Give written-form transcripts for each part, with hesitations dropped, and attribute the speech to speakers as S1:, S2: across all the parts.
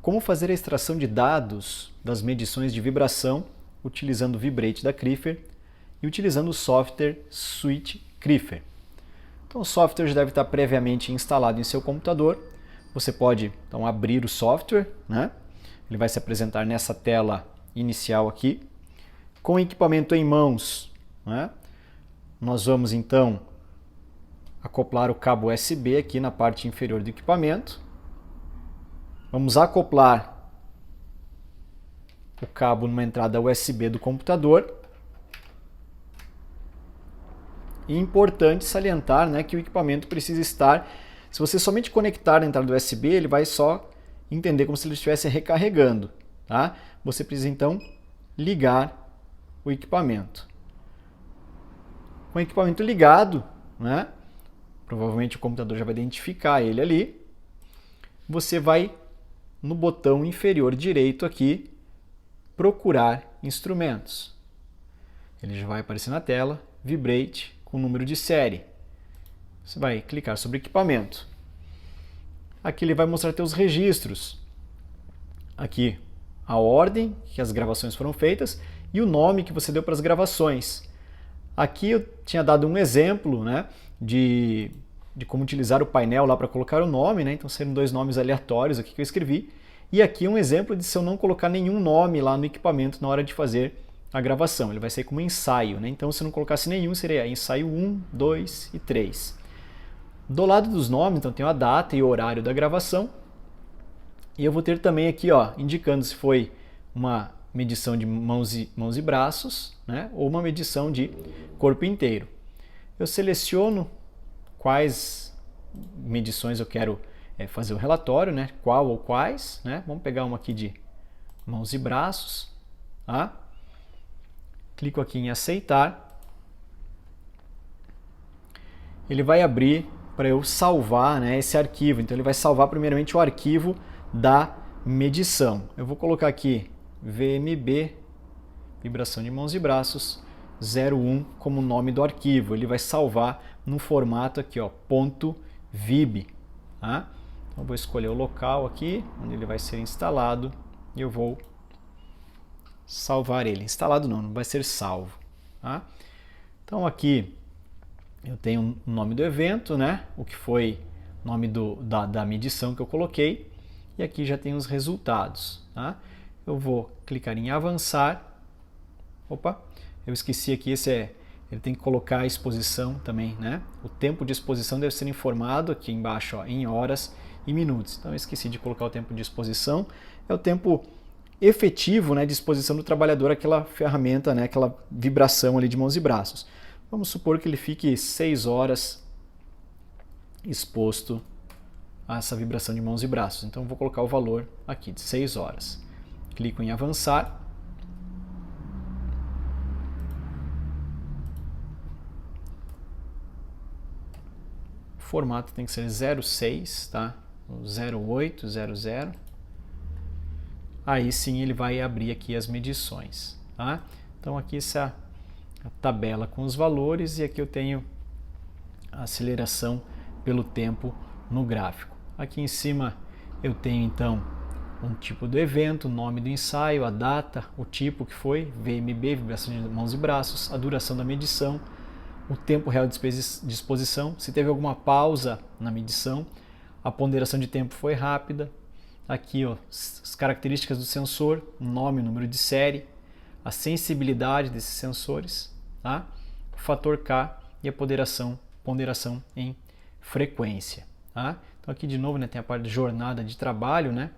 S1: como fazer a extração de dados das medições de vibração utilizando o Vibrate da Criffer e utilizando o software Switch Criffer. Então o software já deve estar previamente instalado em seu computador. Você pode então abrir o software, né? Ele vai se apresentar nessa tela inicial aqui. Com o equipamento em mãos, né? Nós vamos então acoplar o cabo USB aqui na parte inferior do equipamento. Vamos acoplar o cabo numa entrada USB do computador. E é importante salientar, né, que o equipamento precisa estar... Se você somente conectar na entrada USB, ele vai só entender como se ele estivesse recarregando. Tá? Você precisa então ligar o equipamento. Com o equipamento ligado, né, provavelmente o computador já vai identificar ele ali. Você vai no botão inferior direito aqui, procurar instrumentos. Ele já vai aparecer na tela, Vibrate com número de série. Você vai clicar sobre equipamento. Aqui ele vai mostrar teus registros. Aqui a ordem que as gravações foram feitas e o nome que você deu para as gravações. Aqui eu tinha dado um exemplo, né, de como utilizar o painel lá para colocar o nome, né? Então seriam dois nomes aleatórios aqui que eu escrevi. E aqui um exemplo de se eu não colocar nenhum nome lá no equipamento na hora de fazer a gravação. Ele vai ser como ensaio, né? Então se eu não colocasse nenhum, seria ensaio 1, 2 e 3. Do lado dos nomes, então tem a data e o horário da gravação. E eu vou ter também aqui, ó, indicando se foi uma medição de mãos e braços, né, ou uma medição de corpo inteiro. Eu seleciono quais medições eu quero fazer o relatório, né, qual ou quais, né? Vamos pegar uma aqui de mãos e braços, tá? Clico aqui em aceitar. Ele vai abrir para eu salvar, né, esse arquivo. Então ele vai salvar primeiramente o arquivo da medição. Eu vou colocar aqui VMB, vibração de mãos e braços, 01 como nome do arquivo. Ele vai salvar no formato aqui, ó, .vib. Tá? Então eu vou escolher o local aqui, onde ele vai ser instalado, e eu vou salvar ele. Instalado não vai ser salvo. Tá? Então aqui eu tenho o nome do evento, né? O que foi o nome da medição que eu coloquei, e aqui já tem os resultados. Tá? Eu vou clicar em avançar. Opa, eu esqueci aqui, ele tem que colocar a exposição também, né? O tempo de exposição deve ser informado aqui embaixo, ó, em horas e minutos. Então eu esqueci de colocar o tempo de exposição. É o tempo efetivo, né, de exposição do trabalhador àquela ferramenta, né, aquela vibração ali de mãos e braços. Vamos supor que ele fique 6 horas exposto a essa vibração de mãos e braços. Então eu vou colocar o valor aqui de 6 horas. Clico em avançar. O formato tem que ser 06, tá? 0800. Aí sim ele vai abrir aqui as medições, tá? Então aqui essa é a tabela com os valores, e aqui eu tenho a aceleração pelo tempo no gráfico. Aqui em cima eu tenho então um tipo do evento, o nome do ensaio, a data, o tipo que foi, VMB, vibração de mãos e braços, a duração da medição, o tempo real de exposição, se teve alguma pausa na medição, a ponderação de tempo foi rápida, aqui ó, as características do sensor, nome, número de série, a sensibilidade desses sensores, tá? O fator K e a ponderação em frequência. Tá? Então aqui de novo, né, tem a parte de jornada de trabalho, né?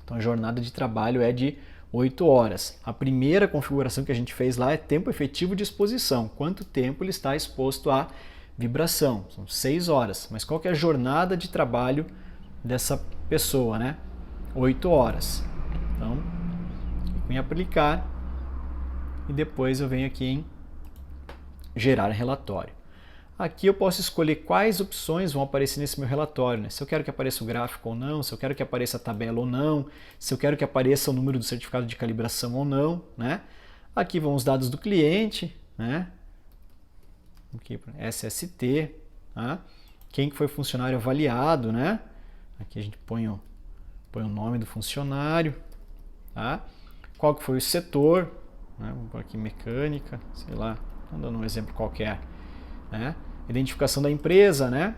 S1: Então a jornada de trabalho é de 8 horas. A primeira configuração que a gente fez lá é tempo efetivo de exposição. Quanto tempo ele está exposto à vibração? São 6 horas. Mas qual que é a jornada de trabalho dessa pessoa, né? 8 horas. Então, clico em aplicar e depois eu venho aqui em gerar relatório. Aqui eu posso escolher quais opções vão aparecer nesse meu relatório, né? Se eu quero que apareça o gráfico ou não, se eu quero que apareça a tabela ou não, se eu quero que apareça o número do certificado de calibração ou não, né? Aqui vão os dados do cliente, né? Aqui SST, tá? Quem que foi funcionário avaliado, né? Aqui a gente põe põe o nome do funcionário, tá? Qual que foi o setor, né? Vamos pôr aqui mecânica, sei lá, estou dando um exemplo qualquer, né? Identificação da empresa, né?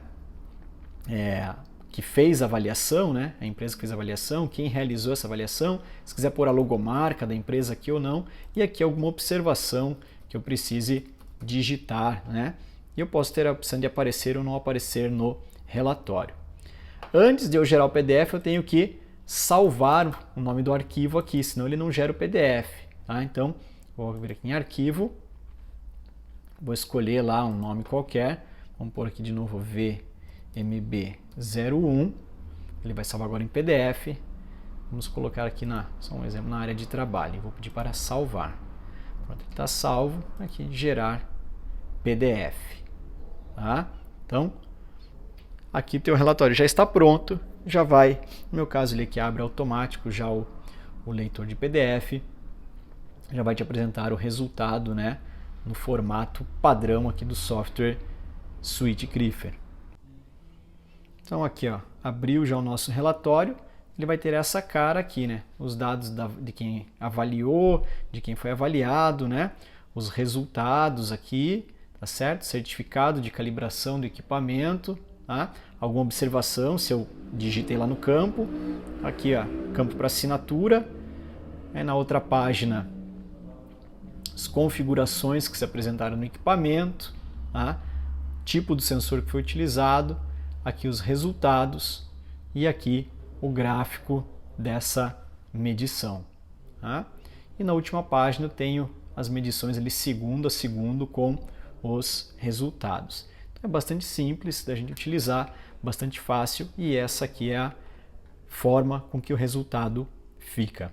S1: Que fez a avaliação, né? A empresa que fez a avaliação, quem realizou essa avaliação, se quiser pôr a logomarca da empresa aqui ou não, e aqui alguma observação que eu precise digitar, né? E eu posso ter a opção de aparecer ou não aparecer no relatório. Antes de eu gerar o PDF, eu tenho que salvar o nome do arquivo aqui, senão ele não gera o PDF, tá? Então, vou vir aqui em arquivo, vou escolher lá um nome qualquer, vamos pôr aqui de novo VMB01, ele vai salvar agora em PDF, vamos colocar aqui, só um exemplo, na área de trabalho, vou pedir para salvar. Pronto, ele está salvo, aqui gerar PDF, tá? Então, aqui o teu relatório já está pronto, já vai, no meu caso ele aqui abre automático já o leitor de PDF, já vai te apresentar o resultado, né, no formato padrão aqui do software Suite Griffer. Então aqui, ó, abriu já o nosso relatório, ele vai ter essa cara aqui, né, os dados de quem avaliou, de quem foi avaliado, né, os resultados aqui, tá certo? Certificado de calibração do equipamento, tá? Alguma observação, se eu digitei lá no campo, aqui ó, campo para assinatura, na outra página as configurações que se apresentaram no equipamento, tá? Tipo do sensor que foi utilizado, aqui os resultados e aqui o gráfico dessa medição, tá? E na última página eu tenho as medições ali segundo a segundo com os resultados. Então é bastante simples da gente utilizar, bastante fácil, e essa aqui é a forma com que o resultado fica.